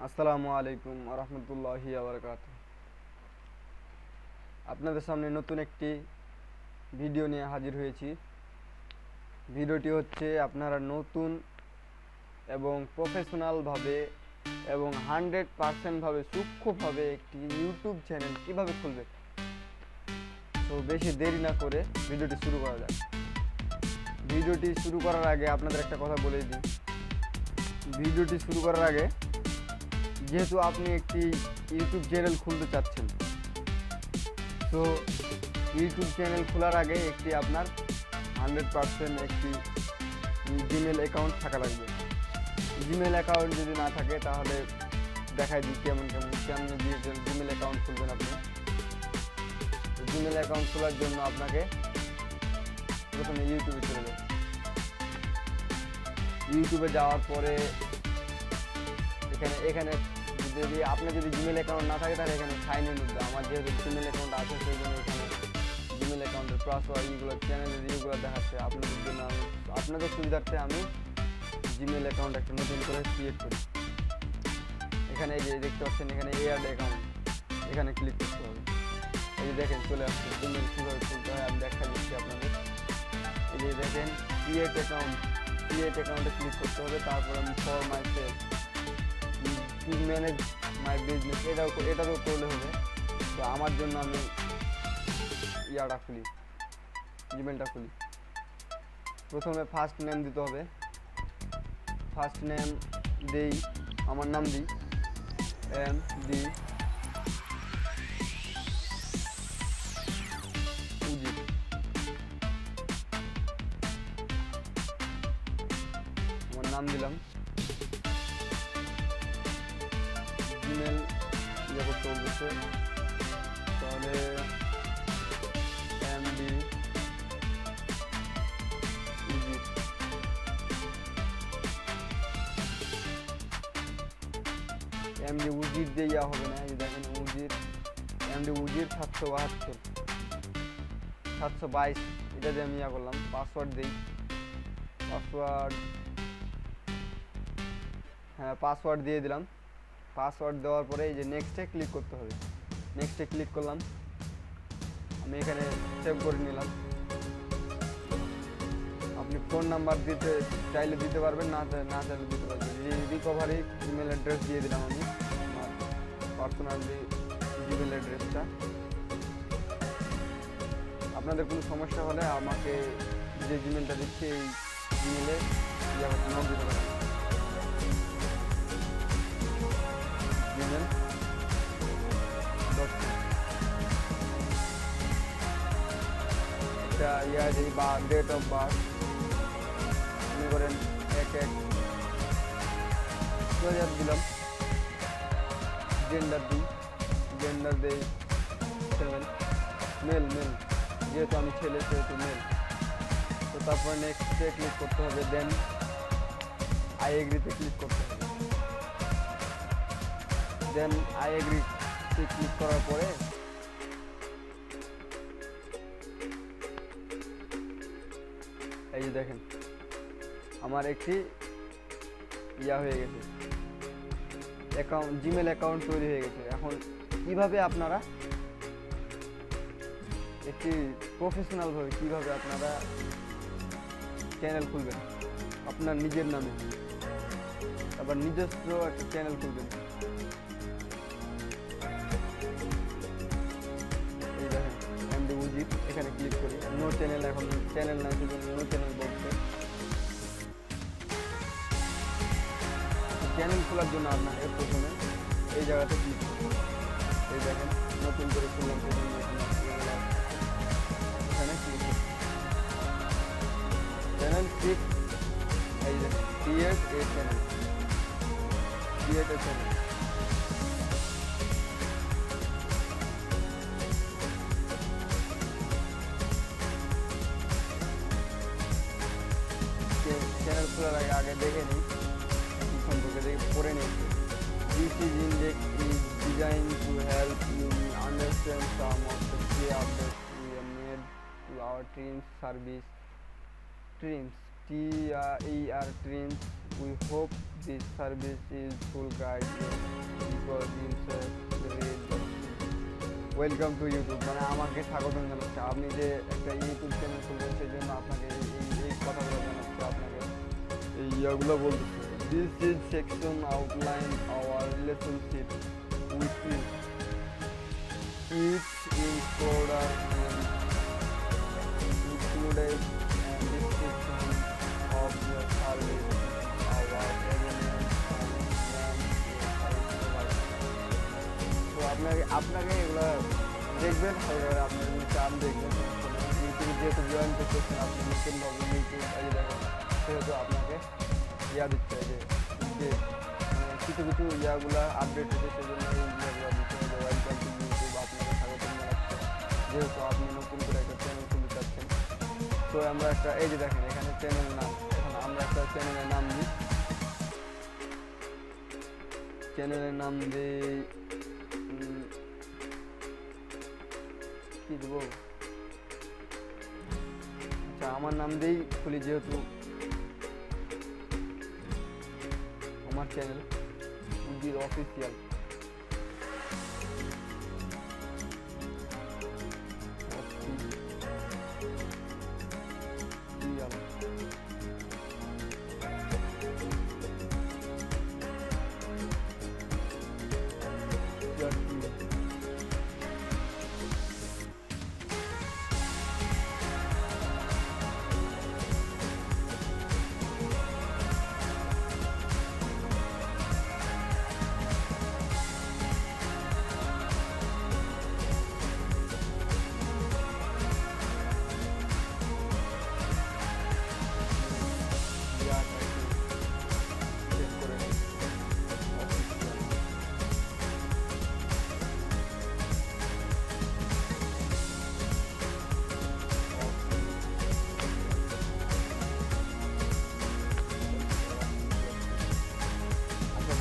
আসসালামু আলাইকুম রহমতুল্লাহি বারাকাতুহু। আপনাদের সামনে নতুন একটি ভিডিও নিয়ে হাজির হয়েছি। ভিডিওটি হচ্ছে আপনারা নতুন এবং প্রফেশনালভাবে এবং 100% সূক্ষ্মভাবে একটি ইউটিউব চ্যানেল কিভাবে খুলবে। তো বেশি দেরি না করে ভিডিওটি শুরু করা যাক। ভিডিওটি শুরু করার আগে আপনাদের একটা কথা বলে দিই। ভিডিওটি শুরু করার আগে, যেহেতু আপনি একটি ইউটিউব চ্যানেল খুলতে চাচ্ছেন, তো ইউটিউব চ্যানেল খোলার আগে একটি আপনার 100% একটি জিমেল অ্যাকাউন্ট থাকা লাগবে। জিমেল অ্যাকাউন্ট যদি না থাকে তাহলে দেখাই দিই কেমন জিমেল অ্যাকাউন্ট খুলবেন আপনি। জিমেল অ্যাকাউন্ট খোলার জন্য আপনাকে প্রথমে ইউটিউবে চলে যাবেন। ইউটিউবে যাওয়ার পরে এখানে যদি আপনার যদি জিমেল অ্যাকাউন্ট না থাকে তাহলে এখানে সাইন ইন উঠবে। আমার যেহেতু জিমেল অ্যাকাউন্ট আছে সেই জন্য এখানে জিমেল অ্যাকাউন্টের পাসওয়ার্ড এইগুলো চ্যানেলের ইয়েগুলো দেখাচ্ছে। আপনাদের জন্য আপনাদের সুবিধার্থে আমি জিমেল অ্যাকাউন্ট একটা নতুন করে ক্রিয়েট করি। এখানে এই যে দেখতে পাচ্ছেন, এখানে এয়ার অ্যাকাউন্ট, এখানে ক্লিক করতে হবে। এই যে দেখেন চলে আসছে জিমেল কীভাবে খুলতে হয় আমি দেখা দিচ্ছি আপনাদের। এই যে দেখেন ক্রিয়েট অ্যাকাউন্টে ক্লিক করতে হবে। তারপর আমি for my self manage my business এটারও করলে হবে। তো আমার জন্য আমি ইয়াটা খুলি, জিমেলটা খুলি। প্রথমে ফার্স্ট নেম দিতে হবে। ফার্স্ট নেম দিই, আমার নাম দিই MD উজির। আমার নাম দিলাম। জিমেল ইয়ে করতে বলতেছে, তাহলে MD উজির। MD উজির দিয়ে ইয়া হবে না। এই দেখেন উজির, MD উজির 722 এটা দিয়ে আমি ইয়া করলাম। পাসওয়ার্ড দিই, পাসওয়ার্ড দিয়ে দিলাম। পাসওয়ার্ড দেওয়ার পরে এই যে নেক্সটে ক্লিক করতে হবে। নেক্সটে ক্লিক করলাম। আমি এখানে সেভ করে নিলাম। আপনি ফোন নাম্বার দিতে চাইলে দিতে পারবেন, না চাইলে দিতে পারবেন। রিকভারি ইমেল অ্যাড্রেস দিয়ে দিলাম আমি, আমার পার্সোনাল জিমেল অ্যাড্রেসটা। আপনাদের কোনো সমস্যা হলে আমাকে যে জিমেলটা দিচ্ছি এই জিমেলে নক দিতে পারেন। একটা ইয়া দিই বা ডেট অফ বার্থ মনে করেন 1/1/2000 দিলাম। জেন্ডার দিই, জেন্ডার দিই মেল, যেহেতু আমি ছেলে সেহেতু মেল। তো তারপর নেক্সটে ক্লিক করতে হবে, দেন আই এগ্রিতে ক্লিক করতে হবে। দেন আই এগ্রিতে ক্লিক করার পরে এই যে দেখেন আমার একটি ইয়া হয়ে গেছে, জিমেল অ্যাকাউন্ট তৈরি হয়ে গেছে। এখন কিভাবে আপনারা একটি প্রফেশনালভাবে কিভাবে আপনারা চ্যানেল খুলবেন আপনার নিজের নামে, আবার নিজস্ব একটা চ্যানেল খুলবেন। এই দেখেন MD উজির, এখানে ক্লিক করি। নো চ্যানেল, এখন চ্যানেল নাই সেজন্য নো চ্যানেল বলছে। চ্যানেল খোলার জন্য আপনাকে প্রথমে এই জায়গাতে ক্লিক করতে হবে। এই দেখেন নতুন করে খুললাম, সেজন্য এখানে ক্লিক করতে চ্যানেল ক্লিক। এই দেখেন ক্রিয়েট এ চ্যানেল। চ্যানেল খোলার আগে দেখে নিই সম্পর্কে, পড়ে নিই। This is index is designed to help you understand some of the key updates we have made to our Teams service. Teams, TER Teams We hope this service is full guide because welcome to YouTube, মানে আমাকে স্বাগতম জানাচ্ছে। আপনি যে একটা YouTube channel খুলবেন সেই জন্য আপনাকে এই কথাগুলো জানাচ্ছে, আপনাকে এই ইয়াগুলো বলতেছে। This is section outline our relationship with you, it included description of your service, our agreement, তো আপনাকে এগুলো দেখবেন, ভালোভাবে আপনি যদি চান দেখবেন। ইউটিউবে যেহেতু জয়েন করতেছেন আপনি নতুনভাবে ইউটিউব দেখেন, সেহেতু আপনাকে দিচ্ছে যে কিছু কিছু ইয়াগুলো আপডেট হচ্ছে, সেই জন্য এই ইয়াগুলো দিচ্ছে। ওয়েলকাম টু ইউটিউব, আপনাকে স্বাগতম জানাচ্ছে যেহেতু আপনি নতুন করে একটা চ্যানেল খুলতে চাচ্ছেন। তো আমরা একটা এই যে দেখেন এখানে চ্যানেলের নাম, এখন আমরা একটা চ্যানেলের নাম দিই, কি দেবো, আচ্ছা আমার নাম দিয়েই খুলি, যেহেতু আমার চ্যানেল উজির অফিসিয়াল।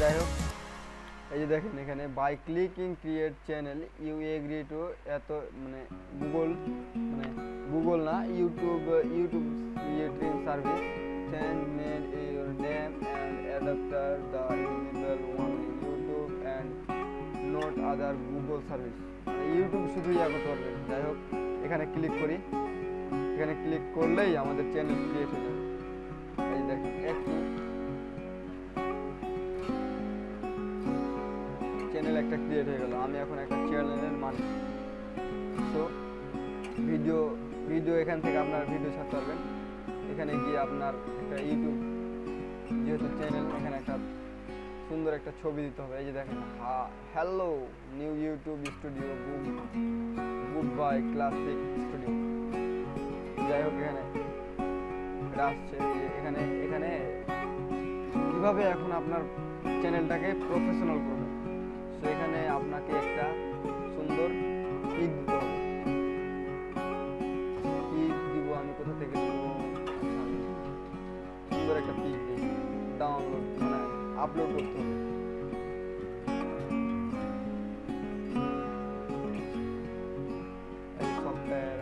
যাই হোক, এই যে দেখেন এখানে by clicking create channel you agree to এত, মানে গুগল না, YouTube creating service change made your name and adapter the usable one YouTube and not other Google service. YouTube শুধু ইয়া করতে পারবেন। যাই হোক, এখানে ক্লিক করি, এখানে ক্লিক করলেই আমাদের চ্যানেল ক্রিয়েট হয়ে যাবে। এই দেখেন একটু চ্যানেল একটা ক্রিয়েট হয়ে গেল, আমি এখন একটা চ্যানেলের মালিক। সো ভিডিও এখান থেকে আপনার ভিডিও ছাড়তে পারবেন। এখানে গিয়ে আপনার একটা ইউটিউব যেহেতু চ্যানেল, এখানে একটা সুন্দর একটা ছবি দিতে হবে। এই যে দেখেন, hello new YouTube studio book by classic studio. যাই হোক, এখানে আসছে এখানে কিভাবে এখন আপনার চ্যানেলটাকে প্রফেশনাল করবেন। সো এখানে আপনাকে একটা সুন্দর পিক দিতে হবে। পিক দিব আমি কোথা থেকে দেবো, সুন্দর একটা পিক দিই, ডাউনলোড মানে আপলোড করতে হবে। সফটওয়্যার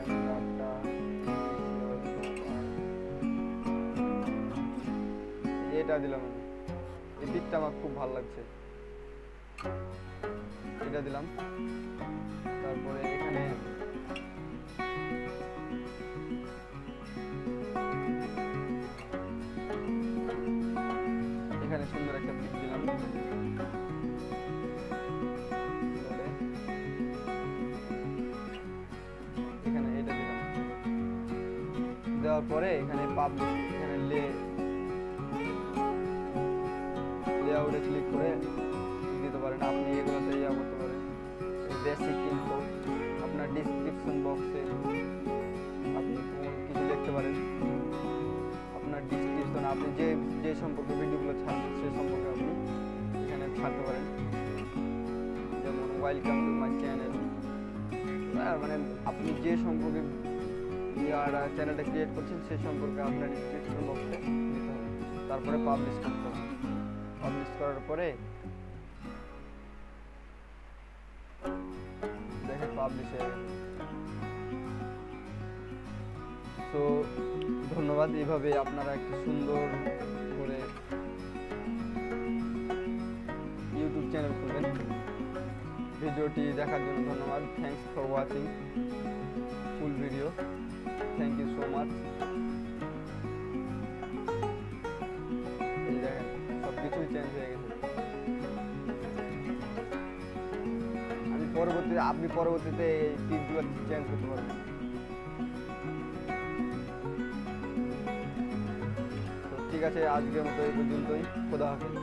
এটা দিলাম আমি, এই পিকটা আমার খুব ভালো লাগছে, এটা দিলাম। তারপরে এখানে সুন্দর একটা পিক দিলাম। এখানে এটা দিলাম, দেওয়ার পরে এখানে পাবলিক, এখানে লেআউটে ক্লিক করে দিতে পারেন। আপনি এগুলোতে ইয়া করতে পারেন। বেসিক ইনফো, আপনার ডিসক্রিপশন বক্সে আপনি কিছু লিখতে পারেন। আপনার ডিসক্রিপশন আপনি যে সম্পর্কে ভিডিওগুলো ছাড়বেন সে সম্পর্কে আপনি এখানে ছাড়তে পারেন। যেমন ওয়েলকাম টু মাই চ্যানেল, মানে আপনি যে সম্পর্কে চ্যানেলটা ক্রিয়েট করছেন সে সম্পর্কে আপনার ডিসক্রিপশন বক্সে দিতে হবে। তারপরে পাবলিশ করতে হবে। পাবলিশ করার পরে দেখেন পাবলিশ হয়ে গেছে। তো ধন্যবাদ। এইভাবে আপনারা একটা সুন্দর করে ইউটিউব চ্যানেল খুলবেন। ভিডিওটি দেখার জন্য ধন্যবাদ। Thanks for watching full video. Thank you so much. এই দেখেন সব কিছুই চেঞ্জ হয়ে গেছে। আপনি পরবর্তীতে এই টিপগুলো চেঞ্জ করতে পারবেন। তো ঠিক আছে, আজকের মতো এই পর্যন্তই। খোদা হাফেজ।